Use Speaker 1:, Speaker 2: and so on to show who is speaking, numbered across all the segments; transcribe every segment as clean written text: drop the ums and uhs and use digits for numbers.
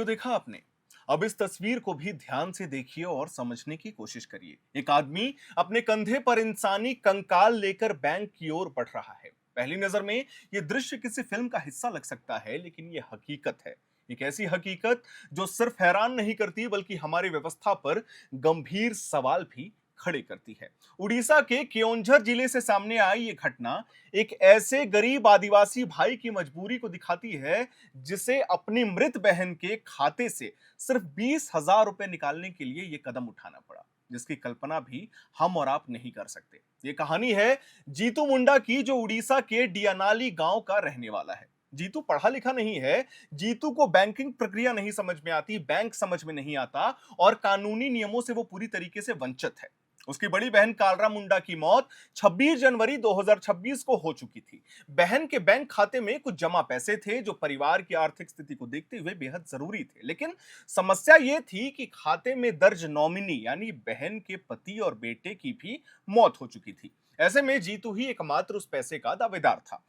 Speaker 1: देखा आपने? अब इस तस्वीर को भी ध्यान से देखिए और समझने की कोशिश करिए। एक आदमी अपने कंधे पर इंसानी कंकाल लेकर बैंक की ओर बढ़ रहा है। पहली नजर में यह दृश्य किसी फिल्म का हिस्सा लग सकता है, लेकिन यह हकीकत है। एक ऐसी हकीकत जो सिर्फ हैरान नहीं करती बल्कि हमारी व्यवस्था पर गंभीर सवाल भी खड़े करती है। उड़ीसा के केओंझर जिले से सामने आई ये घटना एक ऐसे गरीब आदिवासी भाई की मजबूरी को दिखाती है, जिसे अपनी मृत बहन के खाते से सिर्फ 20,000 रुपए निकालने के लिए यह कदम उठाना पड़ा, जिसकी कल्पना भी हम और आप नहीं कर सकते। ये कहानी है जीतू मुंडा की, जो उड़ीसा के डियानाली गांव का रहने वाला है। जीतू पढ़ा लिखा नहीं है। जीतू को बैंकिंग प्रक्रिया नहीं समझ में आती, बैंक समझ में नहीं आता और कानूनी नियमों से वो पूरी तरीके से वंचित है। उसकी बड़ी बहन कालरा मुंडा की मौत 26 जनवरी 2026 को हो चुकी थी। बहन के बैंक खाते में कुछ जमा पैसे थे, जो परिवार की आर्थिक स्थिति को देखते हुए बेहद जरूरी थे। लेकिन समस्या यह थी कि खाते में दर्ज नॉमिनी यानी बहन के पति और बेटे की भी मौत हो चुकी थी। ऐसे में जीतू ही एकमात्र उस पैसे का दावेदार था।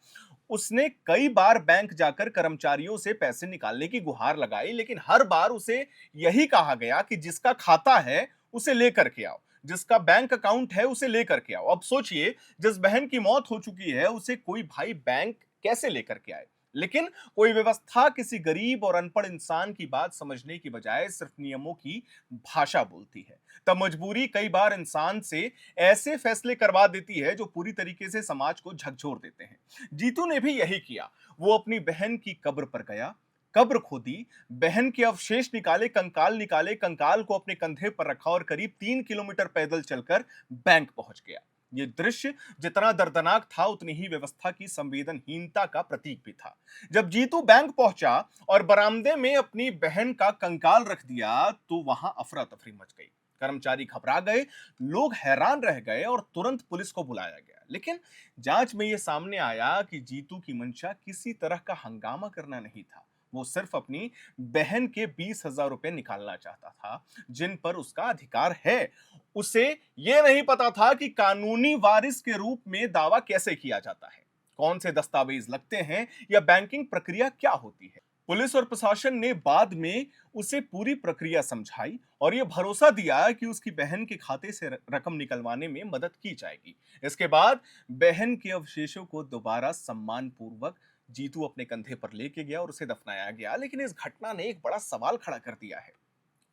Speaker 1: उसने कई बार बैंक जाकर कर्मचारियों से पैसे निकालने की गुहार लगाई, लेकिन हर बार उसे यही कहा गया कि जिसका खाता है उसे लेकर के आओ, जिसका बैंक अकाउंट है उसे लेकर के आओ। अब सोचिए, जिस बहन की मौत हो चुकी है उसे कोई भाई बैंक कैसे लेकर के आए? लेकिन कोई व्यवस्था किसी गरीब और अनपढ़ इंसान की बात समझने की बजाय सिर्फ नियमों की भाषा बोलती है। तब मजबूरी कई बार इंसान से ऐसे फैसले करवा देती है जो पूरी तरीके से समाज को झकझोर देते हैं। जीतू ने भी यही किया। वो अपनी बहन की कब्र पर गया, कब्र खोदी, बहन के अवशेष निकाले, कंकाल को अपने कंधे पर रखा और करीब 3 किलोमीटर पैदल चलकर बैंक पहुंच गया। ये दृश्य जितना दर्दनाक था, उतनी ही व्यवस्था की संवेदनहीनता का प्रतीक भी था। जब जीतू बैंक पहुंचा और बरामदे में अपनी बहन का कंकाल रख दिया, तो वहां अफरा तफरी मच गई। कर्मचारी घबरा गए, लोग हैरान रह गए और तुरंत पुलिस को बुलाया गया। लेकिन जांच में यह सामने आया कि जीतू की मंशा किसी तरह का हंगामा करना नहीं था। वो सिर्फ अपनी बहन के 20,000 रुपए निकालना चाहता था, जिन पर उसका अधिकार है। उसे यह नहीं पता था कि कानूनी वारिस के रूप में दावा कैसे किया जाता है, कौन से दस्तावेज लगते हैं या बैंकिंग प्रक्रिया क्या होती है। पुलिस और प्रशासन ने बाद में उसे पूरी प्रक्रिया समझाई और यह भरोसा दिया कि उसकी बहन के खाते से रकम निकलवाने में मदद की जाएगी। इसके बाद बहन के अवशेषों को दोबारा सम्मान पूर्वक जीतू अपने कंधे पर लेके गया और उसे दफनाया गया। लेकिन इस घटना ने एक बड़ा सवाल खड़ा कर दिया है।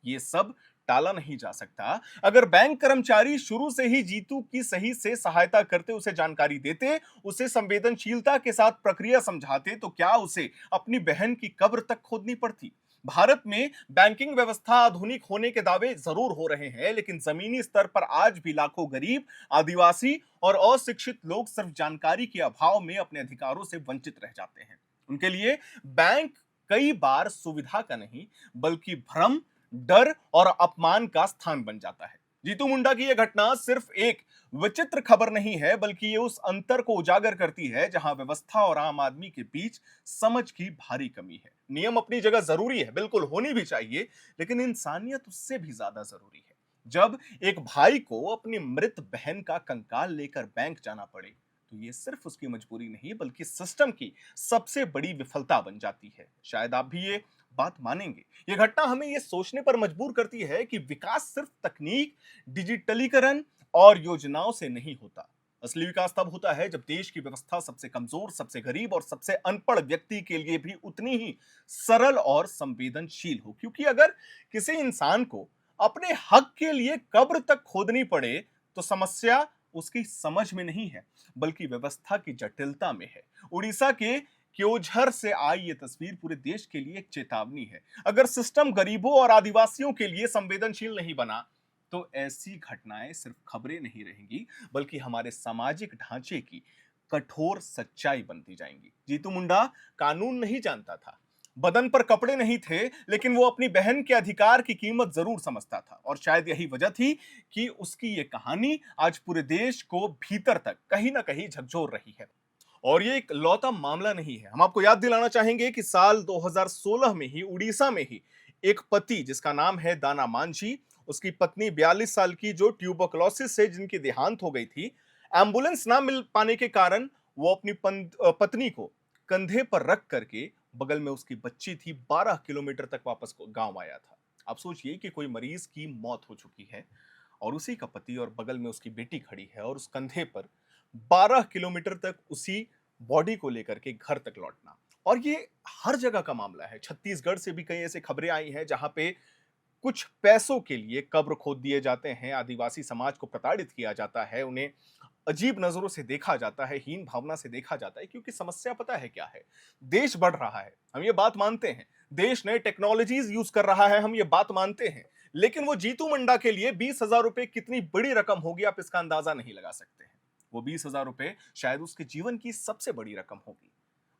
Speaker 1: ये सब टाला नहीं जा सकता। अगर बैंक कर्मचारी शुरू से ही जीतू की सही से सहायता करते, उसे जानकारी देते, उसे संवेदनशीलता के साथ प्रक्रिया समझाते, तो क्या उसे अपनी बहन की कब्र तक खोदनी पड़ती? भारत में बैंकिंग व्यवस्था आधुनिक होने के दावे जरूर हो रहे हैं, लेकिन जमीनी स्तर पर आज भी लाखों गरीब, आदिवासी और अशिक्षित लोग सिर्फ जानकारी के अभाव में अपने अधिकारों से वंचित रह जाते हैं। उनके लिए बैंक कई बार सुविधा का नहीं, बल्कि भ्रम, डर और अपमान का स्थान बन जाता है। जीतू मुंडा की यह घटना सिर्फ एक विचित्र खबर नहीं है, बल्कि ये उस अंतर को उजागर करती है जहां व्यवस्था और आम आदमी के बीच समझ की भारी कमी है। नियम अपनी जगह जरूरी है, बिल्कुल होनी भी चाहिए, लेकिन इंसानियत उससे भी ज्यादा जरूरी है। जब एक भाई को अपनी मृत बहन का कंकाल लेकर बैंक जाना पड़े, तो ये सिर्फ उसकी मजबूरी नहीं, बल्कि सिस्टम की सबसे बड़ी विफलता बन जाती है। शायद आप भी ये बात मानेंगे। ये घटना हमें ये सोचने पर मजबूर करती है कि विकास सिर्फ तकनीक, डिजिटलीकरण और योजनाओं से नहीं होता। असली विकास तब होता है जब देश की व्यवस्था सबसे कमजोर, सबसे गरीब और सबसे अनपढ़ व्यक्ति के लिए भी उतनी ही सरल और संवेदनशील हो। क्योंकि अगर किसी इंसान को अपने हक के लिए कब्र तक खोदनी पड़े, तो समस्या उसकी समझ में नहीं है, बल्कि व्यवस्था की जटिलता में है। उड़ीसा के क्योंझर से आई ये तस्वीर पूरे देश के लिए एक चेतावनी है। अगर सिस्टम गरीबों और आदिवासियों के लिए संवेदनशील नहीं बना, तो ऐसी घटनाएं सिर्फ खबरें नहीं रहेंगी, बल्कि हमारे सामाजिक ढांचे की कठोर सच्चाई बनती जाएंगी। जीतू मुंडा कानून नहीं जानता था, बदन पर कपड़े नहीं थे, लेकिन वो अपनी बहन के अधिकार की कीमत जरूर समझता था। और शायद यही वजह थी कि उसकी ये कहानी आज पूरे देश को भीतर तक कहीं ना कहीं झकझोर रही है। और ये एक लौता मामला नहीं है। हम आपको याद दिलाना चाहेंगे कि साल 2016 में ही उड़ीसा में ही एक पति, जिसका नाम है दाना मांझी, उसकी पत्नी 42 साल की, जो ट्यूबरकुलोसिस से जिनकी देहांत हो गई थी, एम्बुलेंस ना मिल पाने के कारण वो अपनी पत्नी को कंधे पर रख करके बगल में उसकी बच्ची थी, 12 किलोमीटर तक वापस गांव आया था। आप सोचिए कि कोई मरीज की मौत हो चुकी है और उसी का पति और बगल में उसकी बेटी खड़ी है और उस कंधे पर 12 किलोमीटर तक उसी बॉडी को लेकर के घर तक लौटना। और ये हर जगह का मामला है। छत्तीसगढ़ से भी कई ऐसे खबरें आई हैं जहां पे कुछ पैसों के लिए कब्र खोद दिए जाते हैं, आदिवासी समाज को प्रताड़ित किया जाता है, उन्हें अजीब नजरों से देखा जाता है, हीन भावना से देखा जाता है, क्योंकि समस्या पता है क्या है? देश बढ़ रहा है, हम ये बात मानते हैं। देश नए टेक्नोलॉजीज यूज कर रहा है, हम ये बात मानते हैं। लेकिन वो जीतू मुंडा के लिए 20,000 रुपए कितनी बड़ी रकम होगी, आप इसका अंदाजा नहीं लगा सकते हैं। वो 20,000 रुपए शायद उसके जीवन की सबसे बड़ी रकम होगी।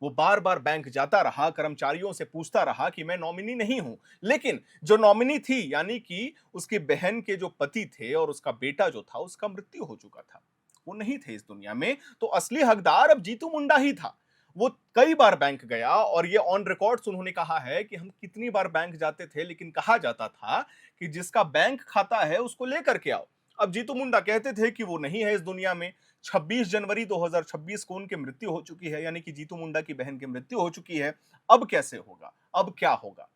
Speaker 1: वो बार बार बैंक जाता रहा, कर्मचारियों से पूछता रहा कि मैं नॉमिनी नहीं हूं। लेकिन जो नॉमिनी थी, यानी कि उसकी बहन के जो पति थे और उसका बेटा जो था, उसका मृत्यु हो चुका था, वो नहीं थे इस दुनिया में। तो असली हकदार अब जीतू मुंडा ही था। वो कई बार बैंक गया और ये ऑन रिकॉर्ड्स उन्होंने कहा है कि हम कितनी बार बैंक जाते थे, लेकिन कहा जाता था कि जिसका बैंक खाता है उसको लेकर के आओ। अब जीतू मुंडा कहते थे कि वो नहीं है इस दुनिया में। 26 जनवरी 2026 को उनकी मृत्यु हो चुकी है, यानी कि जीतू मुंडा की बहन की मृत्यु हो चुकी है। अब कैसे होगा? अब क्या होगा?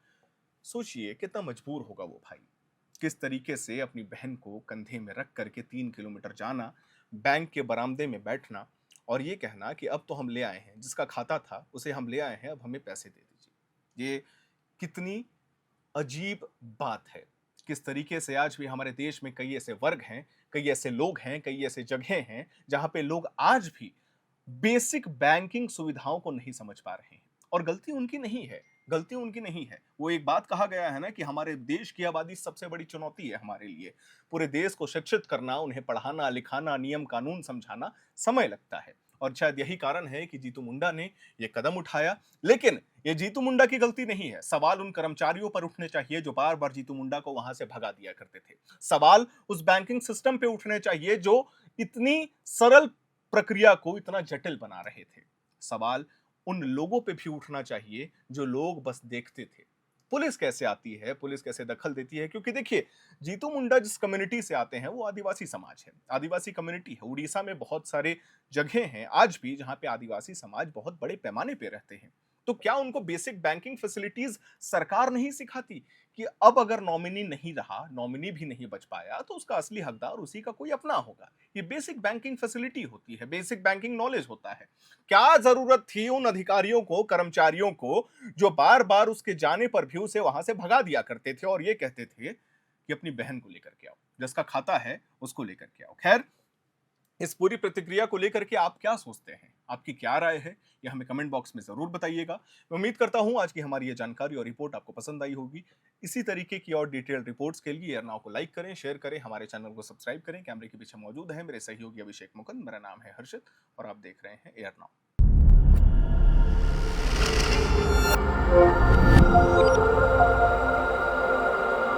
Speaker 1: सोचिए कितना मजबूर होगा वो भाई। किस तरीके से अपनी बहन को कंधे में रख करके 3 किलोमीटर जाना, बैंक के बरामदे में बैठना और ये कहना कि अब तो हम ले आए हैं, जिसका खाता था उसे हम ले आए हैं, अब हमें पैसे दे दीजिए। ये कितनी अजीब बात है। किस तरीके से आज भी हमारे देश में कई ऐसे वर्ग हैं, कई ऐसे लोग हैं, कई ऐसे जगहें हैं जहां पे लोग आज भी बेसिक बैंकिंग सुविधाओं को नहीं समझ पा रहे हैं। और गलती उनकी नहीं है, गलती उनकी नहीं है। वो एक बात कहा गया है ना कि हमारे देश की आबादी सबसे बड़ी चुनौती है हमारे लिए। पूरे देश को शिक्षित करना, उन्हें पढ़ाना लिखाना, नियम कानून समझाना समय लगता है। और शायद यही कारण है कि जीतू मुंडा ने ये कदम उठाया। लेकिन ये जीतू मुंडा की गलती नहीं है। सवाल उन कर्मचारियों पर उठने चाहिए जो बार बार जीतू मुंडा को वहां से भगा दिया करते थे। सवाल उस बैंकिंग सिस्टम पे उठने चाहिए जो इतनी सरल प्रक्रिया को इतना जटिल बना रहे थे। सवाल उन लोगों पे भी उठना चाहिए जो लोग बस देखते थे। पुलिस कैसे आती है, पुलिस कैसे दखल देती है? क्योंकि देखिए, जीतू मुंडा जिस कम्युनिटी से आते हैं वो आदिवासी समाज है, आदिवासी कम्युनिटी है। उड़ीसा में बहुत सारे जगह हैं आज भी जहां पे आदिवासी समाज बहुत बड़े पैमाने पे रहते हैं। तो क्या उनको बेसिक बैंकिंग फैसिलिटीज सरकार नहीं सिखाती कि अब अगर नॉमिनी नहीं रहा, नॉमिनी भी नहीं बच पाया, तो उसका असली हकदार उसी का कोई अपना होगा? ये बेसिक बैंकिंग फैसिलिटी होती है, बेसिक बैंकिंग नॉलेज होता है। क्या जरूरत थी उन अधिकारियों को, कर्मचारियों को, जो बार बार उसके जाने पर भी उसे वहां से भगा दिया करते थे और ये कहते थे कि अपनी बहन को लेकर के आओ, जिसका खाता है उसको लेकर के आओ। खैर, इस पूरी प्रतिक्रिया को लेकर के आप क्या सोचते हैं? आपकी क्या राय है? ये हमें कमेंट बॉक्स में जरूर बताइएगा। मैं उम्मीद करता हूं आज की हमारी ये जानकारी और रिपोर्ट आपको पसंद आई होगी। इसी तरीके की और डिटेल्ड रिपोर्ट्स के लिए एयर नाउ को लाइक करें, शेयर करें, हमारे चैनल को सब्सक्राइब करें। कैमरे के पीछे मौजूद है मेरे सहयोगी अभिषेक मुकुंद। मेरा नाम है हर्षित और आप देख रहे हैं एयर नाउ।